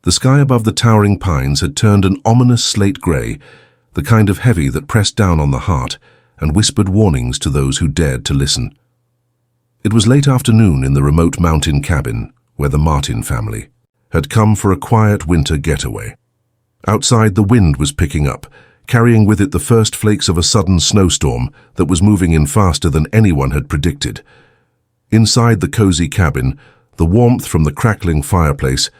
The sky above the towering pines had turned an ominous slate grey, the kind of heavy that pressed down on the heart and whispered warnings to those who dared to listen. It was late afternoon in the remote mountain cabin where the Martin family had come for a quiet winter getaway. Outside, the wind was picking up, carrying with it the first flakes of a sudden snowstorm that was moving in faster than anyone had predicted. Inside the cozy cabin, the warmth from the crackling fireplace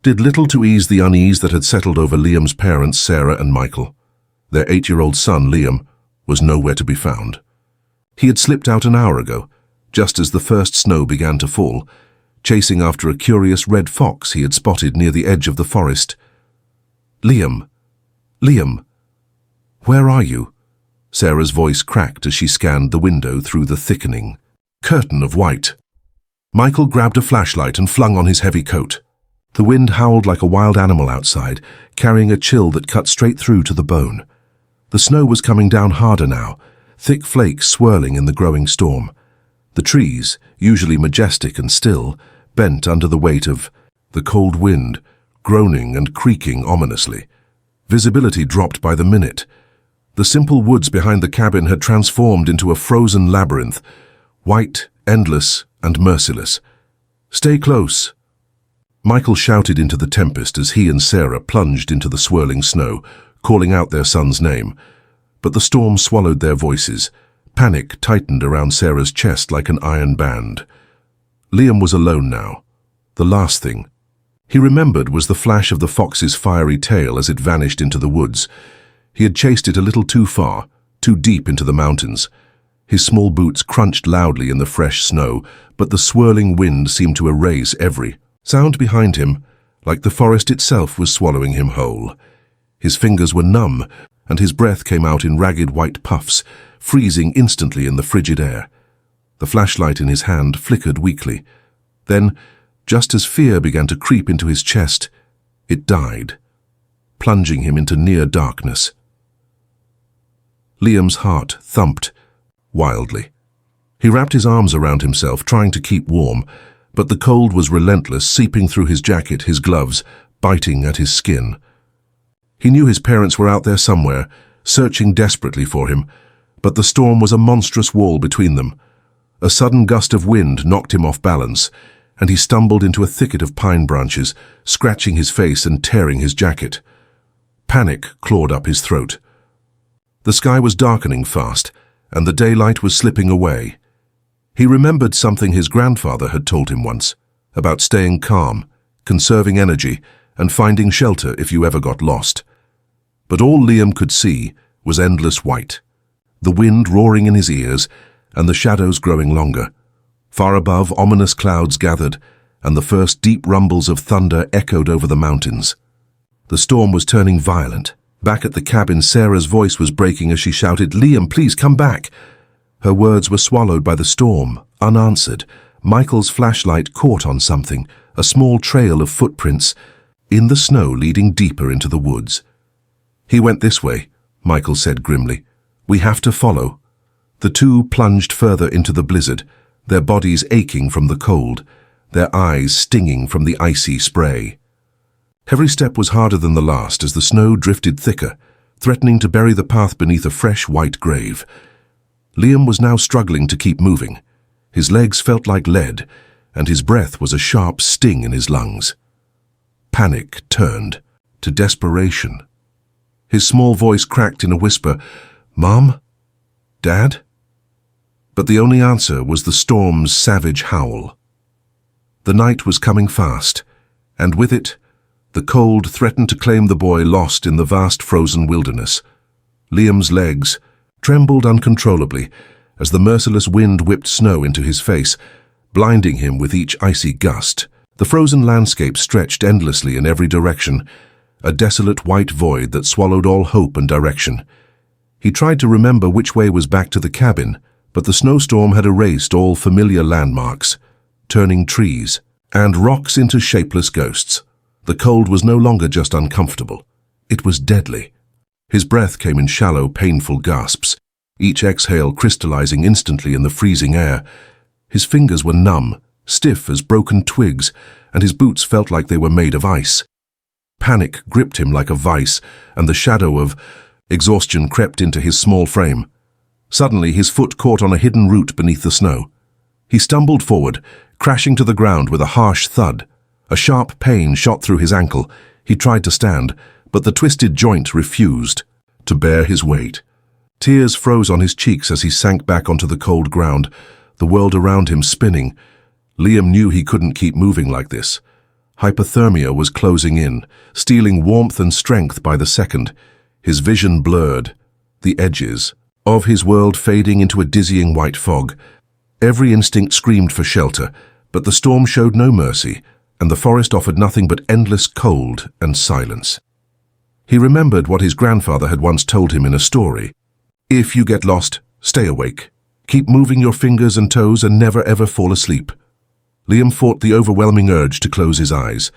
did little to ease the unease that had settled over Liam's parents, Sarah and Michael. Their 8-year-old son, Liam, was nowhere to be found. He had slipped out an hour ago, just as the first snow began to fall, chasing after a curious red fox he had spotted near the edge of the forest. "Liam! Liam! Where are you?" Sarah's voice cracked as she scanned the window through the thickening curtain of white. Michael grabbed a flashlight and flung on his heavy coat. The wind howled like a wild animal outside, carrying a chill that cut straight through to the bone. The snow was coming down harder now, thick flakes swirling in the growing storm. The trees, usually majestic and still, bent under the weight of the cold wind, groaning and creaking ominously. Visibility dropped by the minute. The simple woods behind the cabin had transformed into a frozen labyrinth, white, endless, and merciless. "Stay close!" Michael shouted into the tempest as he and Sarah plunged into the swirling snow, calling out their son's name. But the storm swallowed their voices. Panic tightened around Sarah's chest like an iron band. Liam was alone now. The last thing he remembered was the flash of the fox's fiery tail as it vanished into the woods. He had chased it a little too far, too deep into the mountains. His small boots crunched loudly in the fresh snow, but the swirling wind seemed to erase every sound behind him, like the forest itself was swallowing him whole. His fingers were numb, and his breath came out in ragged white puffs, freezing instantly in the frigid air. The flashlight in his hand flickered weakly. Then, just as fear began to creep into his chest, it died, plunging him into near darkness. Liam's heart thumped wildly. He wrapped his arms around himself, trying to keep warm, but the cold was relentless, seeping through his jacket, his gloves, biting at his skin. He knew his parents were out there somewhere, searching desperately for him, but the storm was a monstrous wall between them. A sudden gust of wind knocked him off balance, and he stumbled into a thicket of pine branches, scratching his face and tearing his jacket. Panic clawed up his throat. The sky was darkening fast, and the daylight was slipping away. He remembered something his grandfather had told him once, about staying calm, conserving energy, and finding shelter if you ever got lost. But all Liam could see was endless white, the wind roaring in his ears, and the shadows growing longer. Far above, ominous clouds gathered, and the first deep rumbles of thunder echoed over the mountains. The storm was turning violent. Back at the cabin, Sarah's voice was breaking as she shouted, "Liam, please come back!" Her words were swallowed by the storm, unanswered. Michael's flashlight caught on something, a small trail of footprints, in the snow leading deeper into the woods. "He went this way," Michael said grimly. "We have to follow." The two plunged further into the blizzard, their bodies aching from the cold, their eyes stinging from the icy spray. Every step was harder than the last as the snow drifted thicker, threatening to bury the path beneath a fresh white grave. Liam was now struggling to keep moving. His legs felt like lead, and his breath was a sharp sting in his lungs. Panic turned to desperation. His small voice cracked in a whisper, "Mom? Dad?" But the only answer was the storm's savage howl. The night was coming fast, and with it, the cold threatened to claim the boy lost in the vast frozen wilderness. Liam's legs trembled uncontrollably as the merciless wind whipped snow into his face, blinding him with each icy gust. The frozen landscape stretched endlessly in every direction, a desolate white void that swallowed all hope and direction. He tried to remember which way was back to the cabin, but the snowstorm had erased all familiar landmarks, turning trees and rocks into shapeless ghosts. The cold was no longer just uncomfortable. It was deadly. His breath came in shallow, painful gasps, each exhale crystallizing instantly in the freezing air. His fingers were numb, stiff as broken twigs, and his boots felt like they were made of ice. Panic gripped him like a vice, and the shadow of exhaustion crept into his small frame. Suddenly, his foot caught on a hidden root beneath the snow. He stumbled forward, crashing to the ground with a harsh thud. A sharp pain shot through his ankle. He tried to stand, but the twisted joint refused to bear his weight. Tears froze on his cheeks as he sank back onto the cold ground, the world around him spinning. Liam knew he couldn't keep moving like this. Hypothermia was closing in, stealing warmth and strength by the second. His vision blurred, the edges of his world fading into a dizzying white fog. Every instinct screamed for shelter, but the storm showed no mercy, and the forest offered nothing but endless cold and silence. He remembered what his grandfather had once told him in a story. If you get lost, stay awake. Keep moving your fingers and toes and never ever fall asleep. Liam fought the overwhelming urge to close his eyes.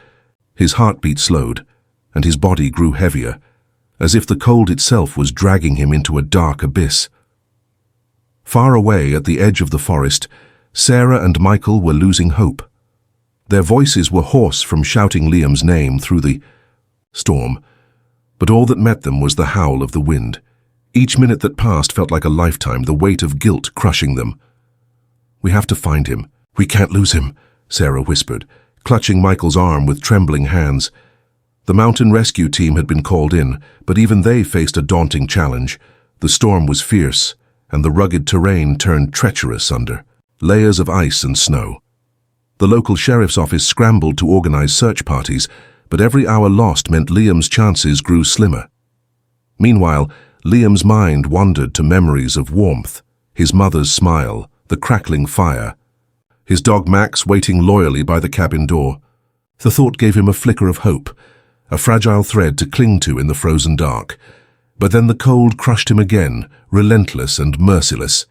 His heartbeat slowed, and his body grew heavier, as if the cold itself was dragging him into a dark abyss. Far away at the edge of the forest, Sarah and Michael were losing hope. Their voices were hoarse from shouting Liam's name through the storm, but all that met them was the howl of the wind. Each minute that passed felt like a lifetime, the weight of guilt crushing them. "We have to find him. We can't lose him," Sarah whispered, clutching Michael's arm with trembling hands. The mountain rescue team had been called in, but even they faced a daunting challenge. The storm was fierce, and the rugged terrain turned treacherous under layers of ice and snow. The local sheriff's office scrambled to organize search parties, but every hour lost meant Liam's chances grew slimmer. Meanwhile, Liam's mind wandered to memories of warmth, his mother's smile, the crackling fire, his dog Max waiting loyally by the cabin door. The thought gave him a flicker of hope, a fragile thread to cling to in the frozen dark. But then the cold crushed him again, relentless and merciless.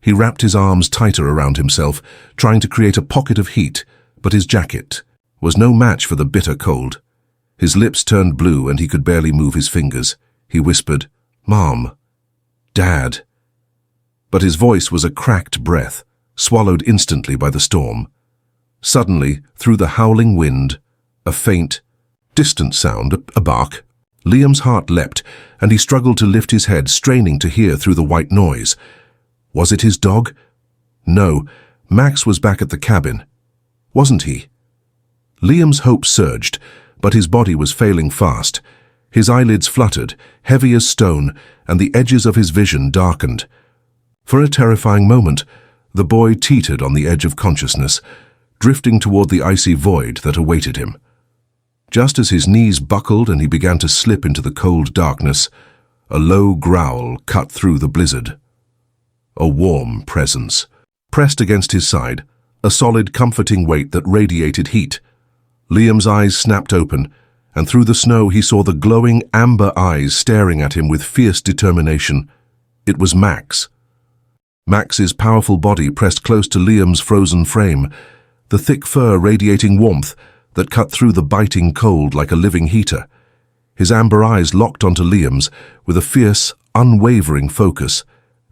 He wrapped his arms tighter around himself, trying to create a pocket of heat, but his jacket was no match for the bitter cold. His lips turned blue and he could barely move his fingers. He whispered, "Mom, Dad." But his voice was a cracked breath, swallowed instantly by the storm. Suddenly, through the howling wind, a faint, distant sound, a bark. Liam's heart leapt, and he struggled to lift his head, straining to hear through the white noise. Was it his dog? No, Max was back at the cabin. Wasn't he? Liam's hope surged, but his body was failing fast. His eyelids fluttered, heavy as stone, and the edges of his vision darkened. For a terrifying moment, the boy teetered on the edge of consciousness, drifting toward the icy void that awaited him. Just as his knees buckled and he began to slip into the cold darkness, a low growl cut through the blizzard. A warm presence, pressed against his side, a solid, comforting weight that radiated heat. Liam's eyes snapped open, and through the snow he saw the glowing amber eyes staring at him with fierce determination. It was Max. Max's powerful body pressed close to Liam's frozen frame, the thick fur radiating warmth that cut through the biting cold like a living heater. His amber eyes locked onto Liam's with a fierce, unwavering focus,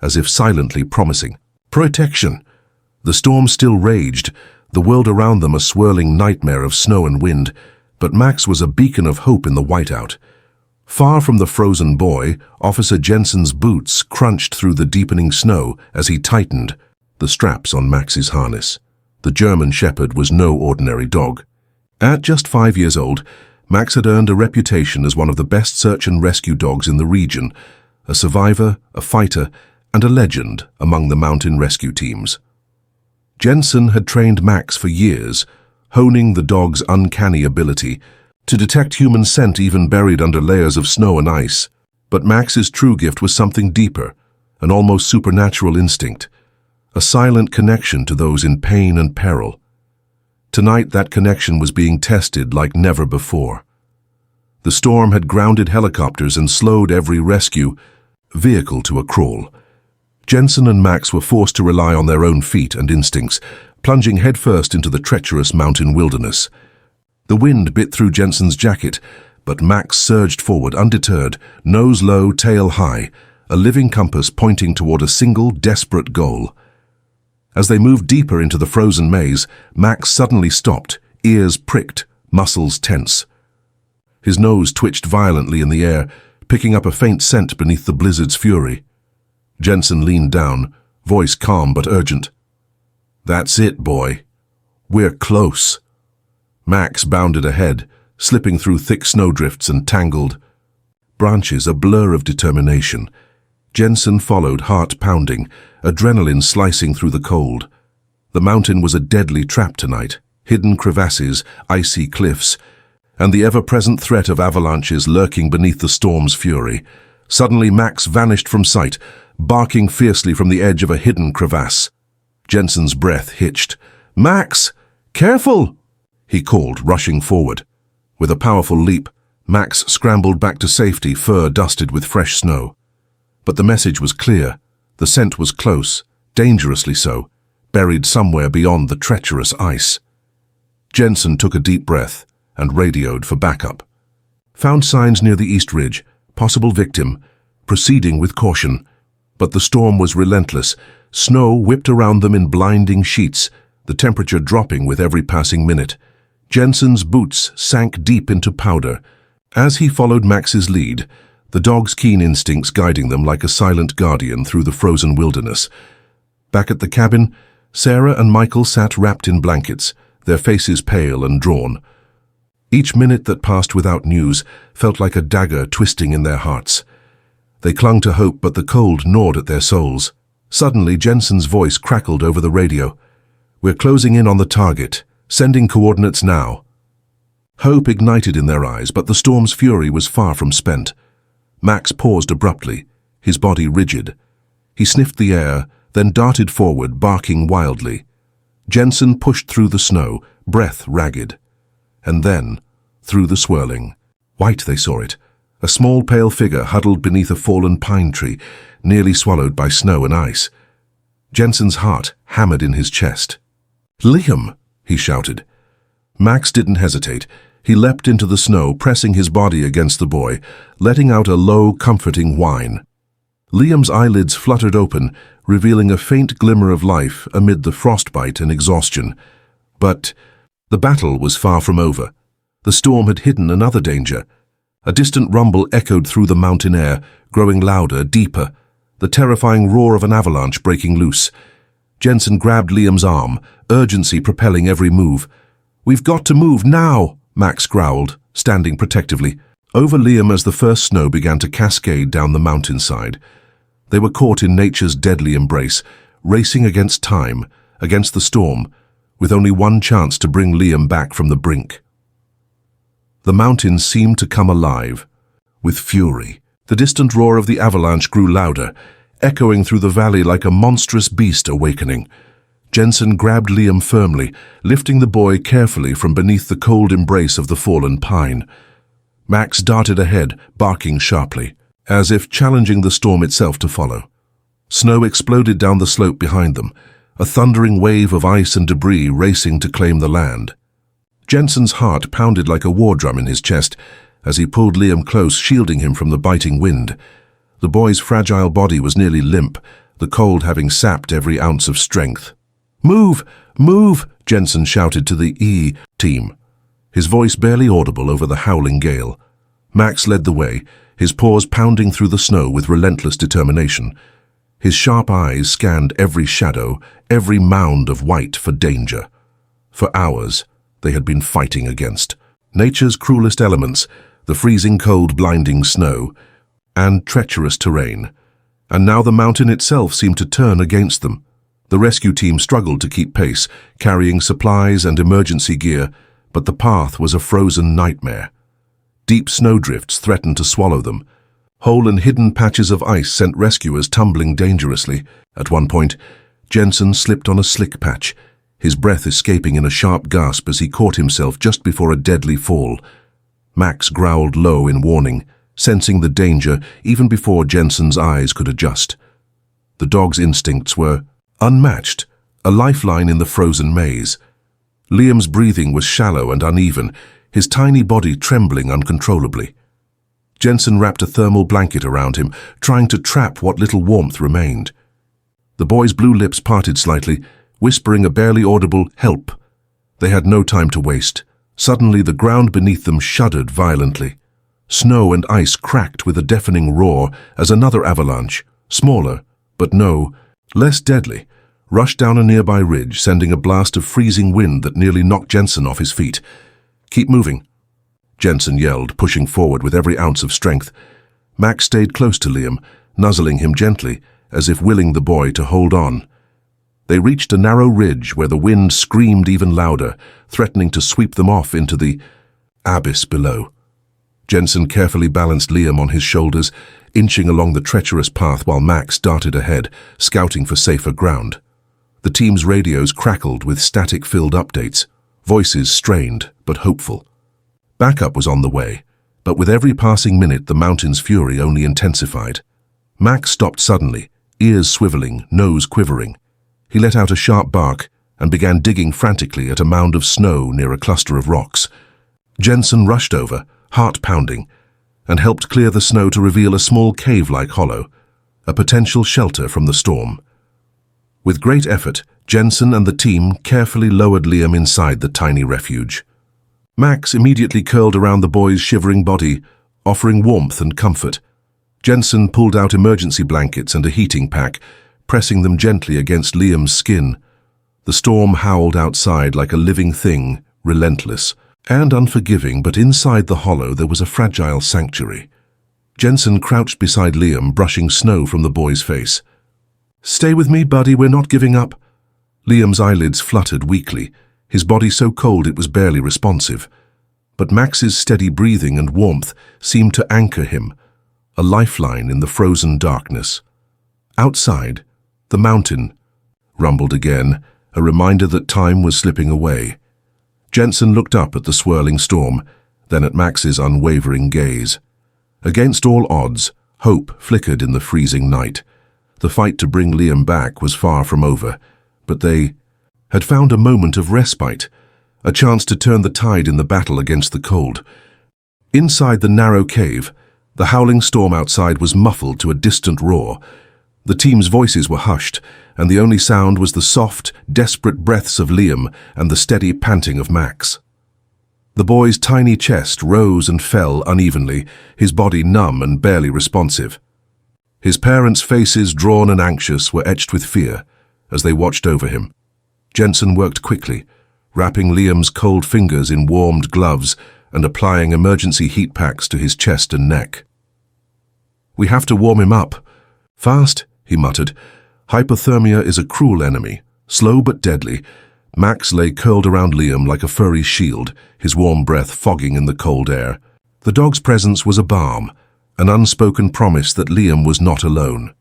as if silently promising protection. The storm still raged, the world around them a swirling nightmare of snow and wind, but Max was a beacon of hope in the whiteout. Far from the frozen boy, Officer Jensen's boots crunched through the deepening snow as he tightened the straps on Max's harness. The German Shepherd was no ordinary dog. At just 5 years old, Max had earned a reputation as one of the best search and rescue dogs in the region, a survivor, a fighter, and a legend among the mountain rescue teams. Jensen had trained Max for years, honing the dog's uncanny ability to detect human scent even buried under layers of snow and ice. But Max's true gift was something deeper, an almost supernatural instinct, a silent connection to those in pain and peril. Tonight that connection was being tested like never before. The storm had grounded helicopters and slowed every rescue vehicle to a crawl. Jensen and Max were forced to rely on their own feet and instincts, plunging headfirst into the treacherous mountain wilderness. The wind bit through Jensen's jacket, but Max surged forward undeterred, nose low, tail high, a living compass pointing toward a single, desperate goal. As they moved deeper into the frozen maze, Max suddenly stopped, ears pricked, muscles tense. His nose twitched violently in the air, picking up a faint scent beneath the blizzard's fury. Jensen leaned down, voice calm but urgent. "That's it, boy. We're close." Max bounded ahead, slipping through thick snowdrifts and tangled branches, a blur of determination. Jensen followed, heart pounding, adrenaline slicing through the cold. The mountain was a deadly trap tonight, hidden crevasses, icy cliffs, and the ever-present threat of avalanches lurking beneath the storm's fury. Suddenly Max vanished from sight, barking fiercely from the edge of a hidden crevasse. Jensen's breath hitched. "Max! Careful!" he called, rushing forward. With a powerful leap, Max scrambled back to safety, fur dusted with fresh snow. But the message was clear. The scent was close, dangerously so, buried somewhere beyond the treacherous ice. Jensen took a deep breath and radioed for backup. Found signs near the East Ridge, possible victim, proceeding with caution. But the storm was relentless. Snow whipped around them in blinding sheets, the temperature dropping with every passing minute. Jensen's boots sank deep into powder. As he followed Max's lead, the dog's keen instincts guiding them like a silent guardian through the frozen wilderness. Back at the cabin, Sarah and Michael sat wrapped in blankets, their faces pale and drawn. Each minute that passed without news felt like a dagger twisting in their hearts. They clung to hope, but the cold gnawed at their souls. Suddenly, Jensen's voice crackled over the radio. "We're closing in on the target. Sending coordinates now." Hope ignited in their eyes, but the storm's fury was far from spent. Max paused abruptly, his body rigid. He sniffed the air, then darted forward, barking wildly. Jensen pushed through the snow, breath ragged. And then, through the swirling, white they saw it, a small pale figure huddled beneath a fallen pine tree, nearly swallowed by snow and ice. Jensen's heart hammered in his chest. "Liam!" he shouted. Max didn't hesitate. He leapt into the snow, pressing his body against the boy, letting out a low, comforting whine. Liam's eyelids fluttered open, revealing a faint glimmer of life amid the frostbite and exhaustion. But the battle was far from over. The storm had hidden another danger. A distant rumble echoed through the mountain air, growing louder, deeper, the terrifying roar of an avalanche breaking loose. Jensen grabbed Liam's arm, urgency propelling every move. "We've got to move now," Max growled, standing protectively over Liam as the first snow began to cascade down the mountainside. They were caught in nature's deadly embrace, racing against time, against the storm, with only one chance to bring Liam back from the brink. The mountains seemed to come alive, with fury. The distant roar of the avalanche grew louder, echoing through the valley like a monstrous beast awakening. Jensen grabbed Liam firmly, lifting the boy carefully from beneath the cold embrace of the fallen pine. Max darted ahead, barking sharply, as if challenging the storm itself to follow. Snow exploded down the slope behind them, a thundering wave of ice and debris racing to claim the land. Jensen's heart pounded like a war drum in his chest as he pulled Liam close, shielding him from the biting wind. The boy's fragile body was nearly limp, the cold having sapped every ounce of strength. "Move! Move!" Jensen shouted to the E team, his voice barely audible over the howling gale. Max led the way, his paws pounding through the snow with relentless determination. His sharp eyes scanned every shadow, every mound of white for danger. For hours, they had been fighting against nature's cruelest elements, the freezing cold, blinding snow, and treacherous terrain. And now the mountain itself seemed to turn against them. The rescue team struggled to keep pace, carrying supplies and emergency gear, but the path was a frozen nightmare. Deep snowdrifts threatened to swallow them. Whole and hidden patches of ice sent rescuers tumbling dangerously. At one point, Jensen slipped on a slick patch, his breath escaping in a sharp gasp as he caught himself just before a deadly fall. Max growled low in warning, sensing the danger even before Jensen's eyes could adjust. The dog's instincts were unmatched, a lifeline in the frozen maze. Liam's breathing was shallow and uneven, his tiny body trembling uncontrollably. Jensen wrapped a thermal blanket around him, trying to trap what little warmth remained. The boy's blue lips parted slightly, whispering a barely audible "help." They had no time to waste. Suddenly the ground beneath them shuddered violently. Snow and ice cracked with a deafening roar as another avalanche, smaller, but less deadly, rushed down a nearby ridge, sending a blast of freezing wind that nearly knocked Jensen off his feet. "Keep moving," Jensen yelled, pushing forward with every ounce of strength. Max stayed close to Liam, nuzzling him gently, as if willing the boy to hold on. They reached a narrow ridge where the wind screamed even louder, threatening to sweep them off into the abyss below. Jensen carefully balanced Liam on his shoulders, inching along the treacherous path while Max darted ahead, scouting for safer ground. The team's radios crackled with static-filled updates, voices strained but hopeful. Backup was on the way, but with every passing minute the mountain's fury only intensified. Max stopped suddenly, ears swiveling, nose quivering. He let out a sharp bark and began digging frantically at a mound of snow near a cluster of rocks. Jensen rushed over, heart pounding, and helped clear the snow to reveal a small cave-like hollow, a potential shelter from the storm. With great effort, Jensen and the team carefully lowered Liam inside the tiny refuge. Max immediately curled around the boy's shivering body, offering warmth and comfort. Jensen pulled out emergency blankets and a heating pack, pressing them gently against Liam's skin. The storm howled outside like a living thing, relentless and unforgiving, but inside the hollow there was a fragile sanctuary. Jensen crouched beside Liam, brushing snow from the boy's face. "Stay with me, buddy, we're not giving up." Liam's eyelids fluttered weakly, his body so cold it was barely responsive. But Max's steady breathing and warmth seemed to anchor him, a lifeline in the frozen darkness. Outside, the mountain rumbled again, a reminder that time was slipping away. Jensen looked up at the swirling storm, then at Max's unwavering gaze. Against all odds, hope flickered in the freezing night. The fight to bring Liam back was far from over, but they had found a moment of respite, a chance to turn the tide in the battle against the cold. Inside the narrow cave, the howling storm outside was muffled to a distant roar. The team's voices were hushed, and the only sound was the soft, desperate breaths of Liam and the steady panting of Max. The boy's tiny chest rose and fell unevenly, his body numb and barely responsive. His parents' faces, drawn and anxious, were etched with fear as they watched over him. Jensen worked quickly, wrapping Liam's cold fingers in warmed gloves and applying emergency heat packs to his chest and neck. "We have to warm him up. Fast," he muttered. "Hypothermia is a cruel enemy, slow but deadly." Max lay curled around Liam like a furry shield, his warm breath fogging in the cold air. The dog's presence was a balm, an unspoken promise that Liam was not alone.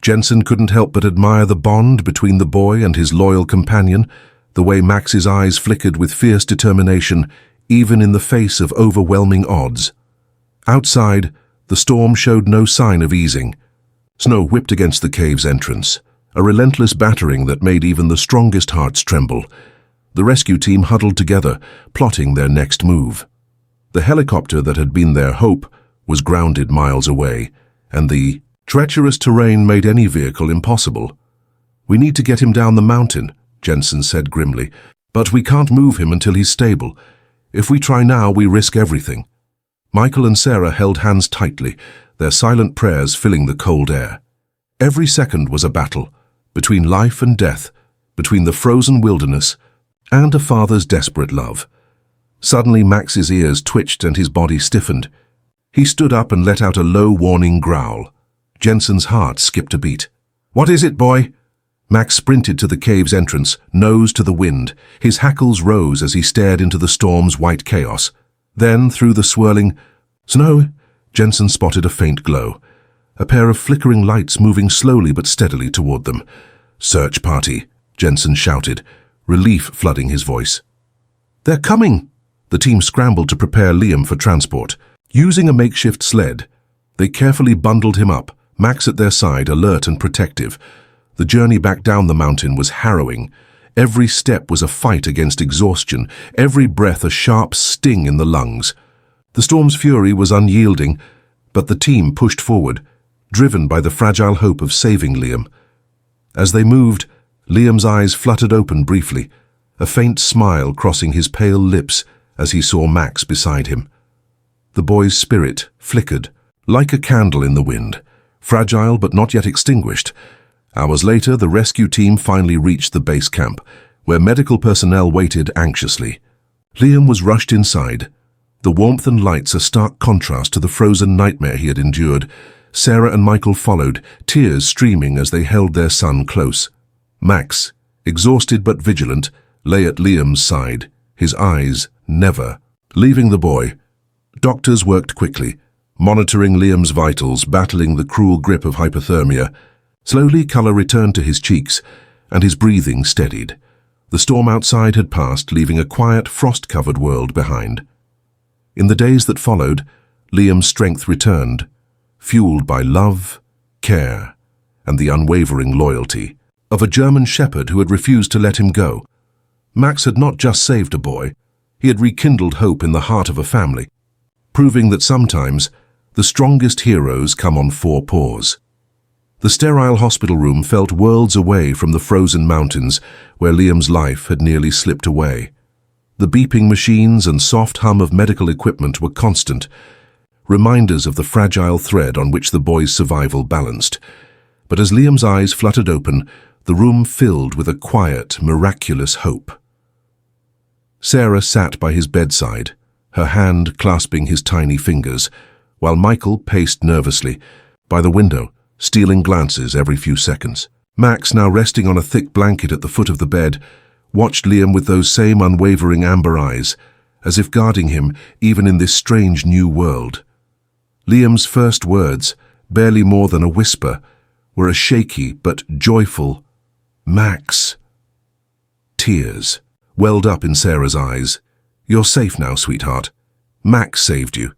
Jensen couldn't help but admire the bond between the boy and his loyal companion, the way Max's eyes flickered with fierce determination, even in the face of overwhelming odds. Outside, the storm showed no sign of easing. Snow whipped against the cave's entrance, a relentless battering that made even the strongest hearts tremble. The rescue team huddled together, plotting their next move. The helicopter that had been their hope was grounded miles away, and the treacherous terrain made any vehicle impossible. "We need to get him down the mountain," Jensen said grimly, "but we can't move him until he's stable. If we try now, we risk everything." Michael and Sarah held hands tightly, their silent prayers filling the cold air. Every second was a battle, between life and death, between the frozen wilderness and a father's desperate love. Suddenly Max's ears twitched and his body stiffened. He stood up and let out a low warning growl. Jensen's heart skipped a beat. "What is it, boy?" Max sprinted to the cave's entrance, nose to the wind. His hackles rose as he stared into the storm's white chaos. Then, through the swirling snow, Jensen spotted a faint glow, a pair of flickering lights moving slowly but steadily toward them. "Search party," Jensen shouted, relief flooding his voice. "They're coming!" The team scrambled to prepare Liam for transport. Using a makeshift sled, they carefully bundled him up, Max at their side, alert and protective. The journey back down the mountain was harrowing. Every step was a fight against exhaustion, every breath a sharp sting in the lungs. The storm's fury was unyielding, but the team pushed forward, driven by the fragile hope of saving Liam. As they moved, Liam's eyes fluttered open briefly, a faint smile crossing his pale lips as he saw Max beside him. The boy's spirit flickered, like a candle in the wind, fragile but not yet extinguished. Hours later, the rescue team finally reached the base camp, where medical personnel waited anxiously. Liam was rushed inside. The warmth and lights a stark contrast to the frozen nightmare he had endured. Sarah and Michael followed, tears streaming as they held their son close. Max, exhausted but vigilant, lay at Liam's side, his eyes never leaving the boy. Doctors worked quickly, monitoring Liam's vitals, battling the cruel grip of hypothermia. Slowly, color returned to his cheeks, and his breathing steadied. The storm outside had passed, leaving a quiet, frost-covered world behind. In the days that followed, Liam's strength returned, fueled by love, care, and the unwavering loyalty of a German shepherd who had refused to let him go. Max had not just saved a boy, he had rekindled hope in the heart of a family, proving that sometimes the strongest heroes come on four paws. The sterile hospital room felt worlds away from the frozen mountains where Liam's life had nearly slipped away. The beeping machines and soft hum of medical equipment were constant, reminders of the fragile thread on which the boy's survival balanced. But as Liam's eyes fluttered open, the room filled with a quiet, miraculous hope. Sarah sat by his bedside, her hand clasping his tiny fingers, while Michael paced nervously by the window, stealing glances every few seconds. Max, now resting on a thick blanket at the foot of the bed, watched Liam with those same unwavering amber eyes, as if guarding him even in this strange new world. Liam's first words, barely more than a whisper, were a shaky but joyful, "Max." Tears welled up in Sarah's eyes. "You're safe now, sweetheart. Max saved you."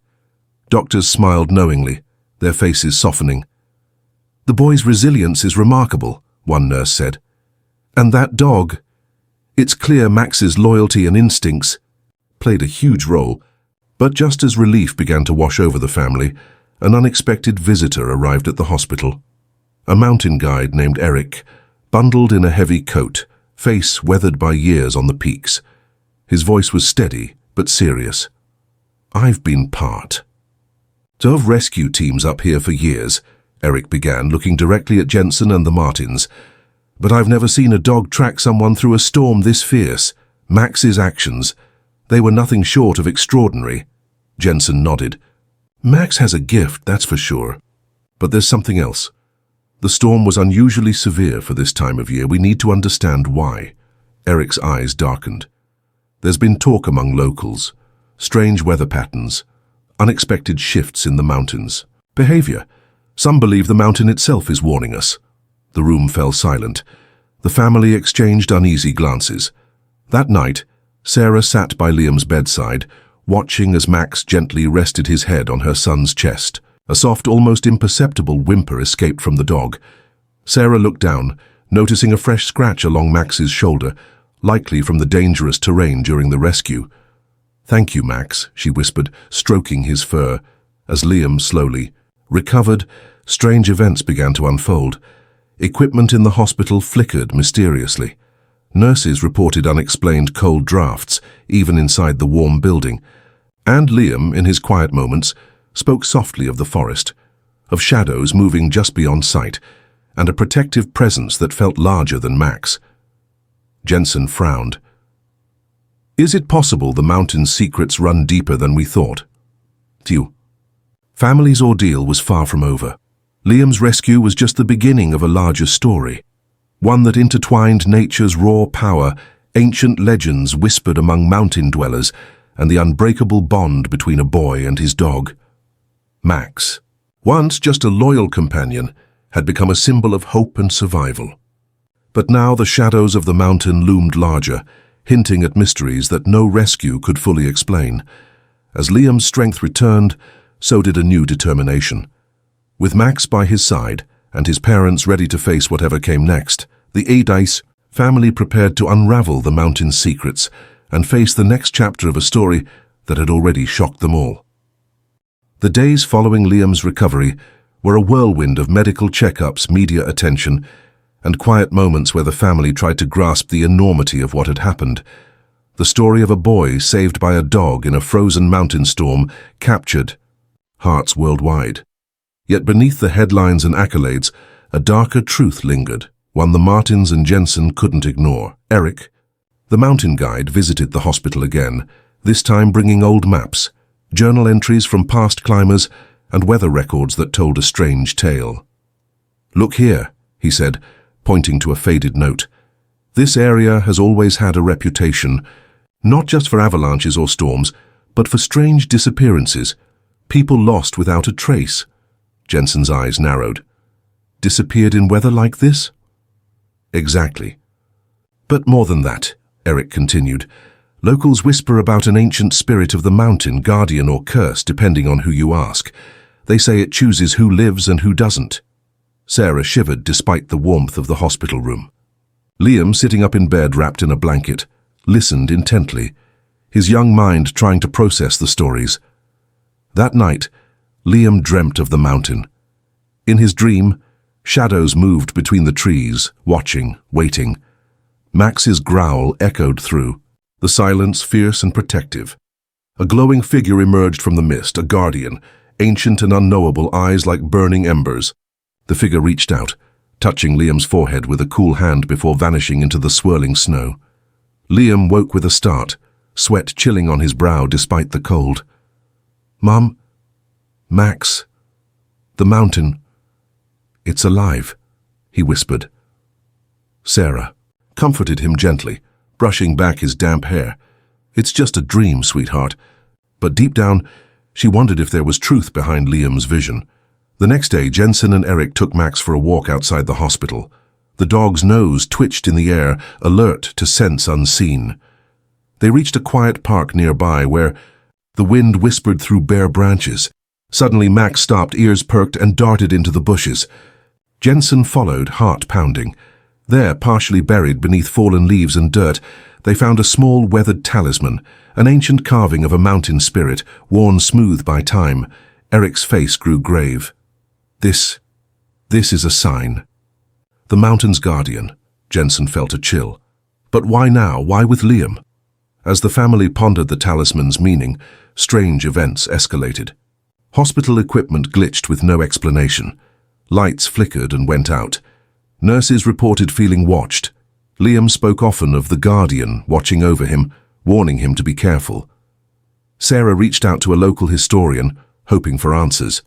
Doctors smiled knowingly, their faces softening. "The boy's resilience is remarkable," one nurse said. "And that dog, it's clear Max's loyalty and instincts played a huge role." But just as relief began to wash over the family, an unexpected visitor arrived at the hospital. A mountain guide named Eric, bundled in a heavy coat, face weathered by years on the peaks. His voice was steady but serious. "I've been part of rescue teams up here for years," Eric began, looking directly at Jensen and the Martins. "But I've never seen a dog track someone through a storm this fierce. Max's actions, they were nothing short of extraordinary." Jensen nodded. "Max has a gift, that's for sure. But there's something else. The storm was unusually severe for this time of year. We need to understand why." Eric's eyes darkened. "There's been talk among locals. Strange weather patterns, unexpected shifts in the mountains. Behavior. Some believe the mountain itself is warning us." The room fell silent. The family exchanged uneasy glances. That night, Sarah sat by Liam's bedside, watching as Max gently rested his head on her son's chest. A soft, almost imperceptible whimper escaped from the dog. Sarah looked down, noticing a fresh scratch along Max's shoulder, likely from the dangerous terrain during the rescue. "Thank you, Max," she whispered, stroking his fur. As Liam slowly recovered, strange events began to unfold. Equipment in the hospital flickered mysteriously. Nurses reported unexplained cold drafts, even inside the warm building. And Liam, in his quiet moments, spoke softly of the forest, of shadows moving just beyond sight, and a protective presence that felt larger than Max. Jensen frowned. "Is it possible the mountain's secrets run deeper than we thought?" Tew. Family's ordeal was far from over. Liam's rescue was just the beginning of a larger story, one that intertwined nature's raw power, ancient legends whispered among mountain dwellers, and the unbreakable bond between a boy and his dog. Max, once just a loyal companion, had become a symbol of hope and survival. But now the shadows of the mountain loomed larger, hinting at mysteries that no rescue could fully explain. As Liam's strength returned, so did a new determination. With Max by his side, and his parents ready to face whatever came next, the Adice family prepared to unravel the mountain's secrets and face the next chapter of a story that had already shocked them all. The days following Liam's recovery were a whirlwind of medical checkups, media attention, and quiet moments where the family tried to grasp the enormity of what had happened. The story of a boy saved by a dog in a frozen mountain storm captured hearts worldwide. Yet beneath the headlines and accolades, a darker truth lingered, one the Martins and Jensen couldn't ignore. Eric, the mountain guide, visited the hospital again, this time bringing old maps, journal entries from past climbers, and weather records that told a strange tale. "Look here," he said, pointing to a faded note. "This area has always had a reputation, not just for avalanches or storms, but for strange disappearances, people lost without a trace." Jensen's eyes narrowed. "Disappeared in weather like this?" "Exactly. But more than that," Eric continued. "Locals whisper about an ancient spirit of the mountain, guardian or curse, depending on who you ask. They say it chooses who lives and who doesn't." Sarah shivered despite the warmth of the hospital room. Liam, sitting up in bed wrapped in a blanket, listened intently, his young mind trying to process the stories. That night, Liam dreamt of the mountain. In his dream, shadows moved between the trees, watching, waiting. Max's growl echoed through, the silence fierce and protective. A glowing figure emerged from the mist, a guardian, ancient and unknowable, eyes like burning embers. The figure reached out, touching Liam's forehead with a cool hand before vanishing into the swirling snow. Liam woke with a start, sweat chilling on his brow despite the cold. "Mom, Max, the mountain, it's alive," he whispered. Sarah comforted him gently, brushing back his damp hair. "It's just a dream, sweetheart." But deep down, she wondered if there was truth behind Liam's vision. The next day, Jensen and Eric took Max for a walk outside the hospital. The dog's nose twitched in the air, alert to scents unseen. They reached a quiet park nearby where the wind whispered through bare branches. Suddenly, Max stopped, ears perked, and darted into the bushes. Jensen followed, heart pounding. There, partially buried beneath fallen leaves and dirt, they found a small weathered talisman, an ancient carving of a mountain spirit, worn smooth by time. Eric's face grew grave. This is a sign. The mountain's guardian. Jensen felt a chill. But why now? Why with Liam? As the family pondered the talisman's meaning, strange events escalated. Hospital equipment glitched with no explanation. Lights flickered and went out. Nurses reported feeling watched. Liam spoke often of the guardian watching over him, warning him to be careful. Sarah reached out to a local historian, hoping for answers.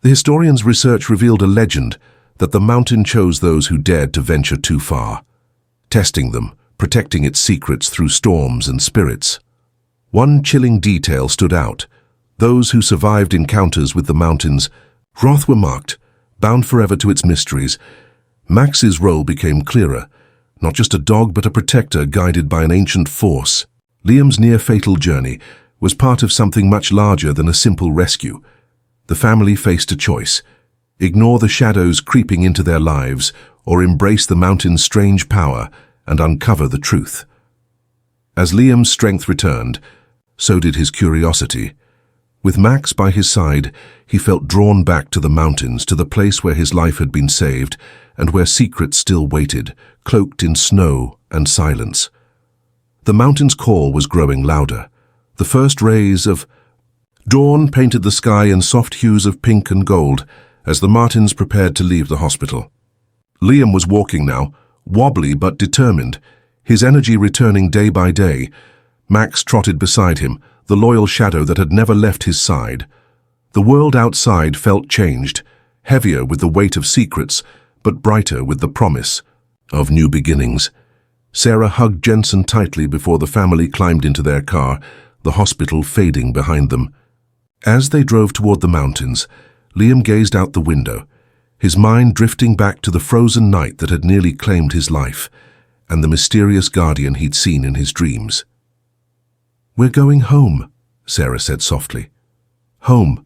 The historian's research revealed a legend that the mountain chose those who dared to venture too far, testing them, protecting its secrets through storms and spirits. One chilling detail stood out. Those who survived encounters with the mountain's wrath were marked, bound forever to its mysteries. Max's role became clearer, not just a dog but a protector guided by an ancient force. Liam's near-fatal journey was part of something much larger than a simple rescue. The family faced a choice: ignore the shadows creeping into their lives, or embrace the mountain's strange power and uncover the truth. As Liam's strength returned, so did his curiosity. With Max by his side, he felt drawn back to the mountains, to the place where his life had been saved, and where secrets still waited, cloaked in snow and silence. The mountain's call was growing louder. The first rays of dawn painted the sky in soft hues of pink and gold as the Martins prepared to leave the hospital. Liam was walking now, wobbly but determined, his energy returning day by day. Max trotted beside him, the loyal shadow that had never left his side. The world outside felt changed, heavier with the weight of secrets, but brighter with the promise of new beginnings. Sarah hugged Jensen tightly before the family climbed into their car, the hospital fading behind them. As they drove toward the mountains, Liam gazed out the window, his mind drifting back to the frozen night that had nearly claimed his life, and the mysterious guardian he'd seen in his dreams. "We're going home," Sarah said softly. "Home,"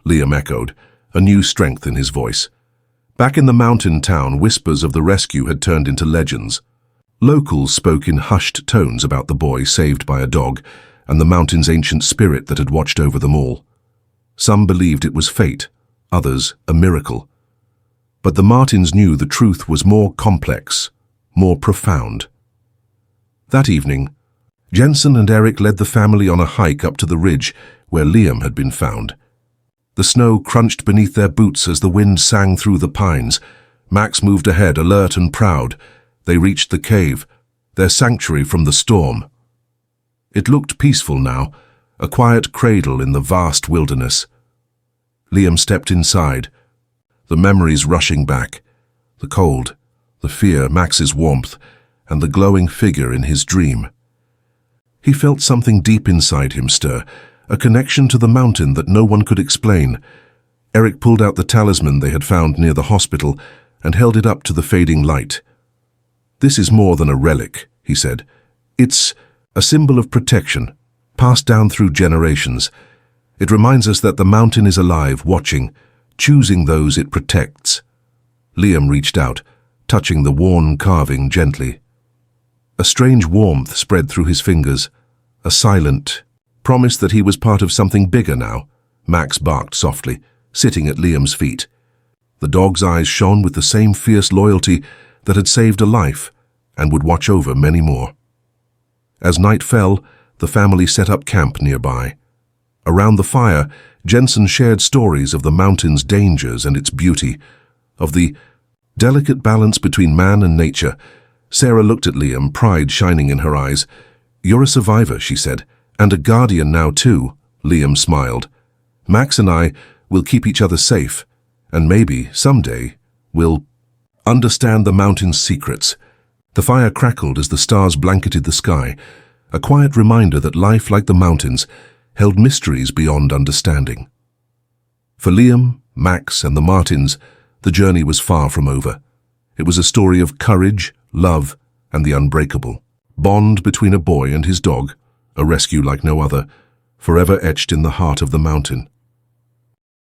Liam echoed, a new strength in his voice. Back in the mountain town, whispers of the rescue had turned into legends. Locals spoke in hushed tones about the boy saved by a dog and the mountain's ancient spirit that had watched over them all. Some believed it was fate, others a miracle. But the Martins knew the truth was more complex, more profound. That evening, Jensen and Eric led the family on a hike up to the ridge where Liam had been found. The snow crunched beneath their boots as the wind sang through the pines. Max moved ahead, alert and proud. They reached the cave, their sanctuary from the storm. It looked peaceful now, a quiet cradle in the vast wilderness. Liam stepped inside, the memories rushing back, the cold, the fear, Max's warmth, and the glowing figure in his dream. He felt something deep inside him stir, a connection to the mountain that no one could explain. Eric pulled out the talisman they had found near the hospital and held it up to the fading light. "This is more than a relic," he said. "It's a symbol of protection, passed down through generations. It reminds us that the mountain is alive, watching, choosing those it protects." Liam reached out, touching the worn carving gently. A strange warmth spread through his fingers, a silent promise that he was part of something bigger now. Max barked softly, sitting at Liam's feet. The dog's eyes shone with the same fierce loyalty that had saved a life and would watch over many more. As night fell, the family set up camp nearby. Around the fire, Jensen shared stories of the mountain's dangers and its beauty, of the delicate balance between man and nature. Sarah looked at Liam, pride shining in her eyes. "You're a survivor," she said, "and a guardian now too." Liam smiled. "Max and I will keep each other safe, and maybe, someday, we'll understand the mountain's secrets." The fire crackled as the stars blanketed the sky, a quiet reminder that life, like the mountains, held mysteries beyond understanding. For Liam, Max, and the Martins, the journey was far from over. It was a story of courage, love, and the unbreakable bond between a boy and his dog, a rescue like no other, forever etched in the heart of the mountain.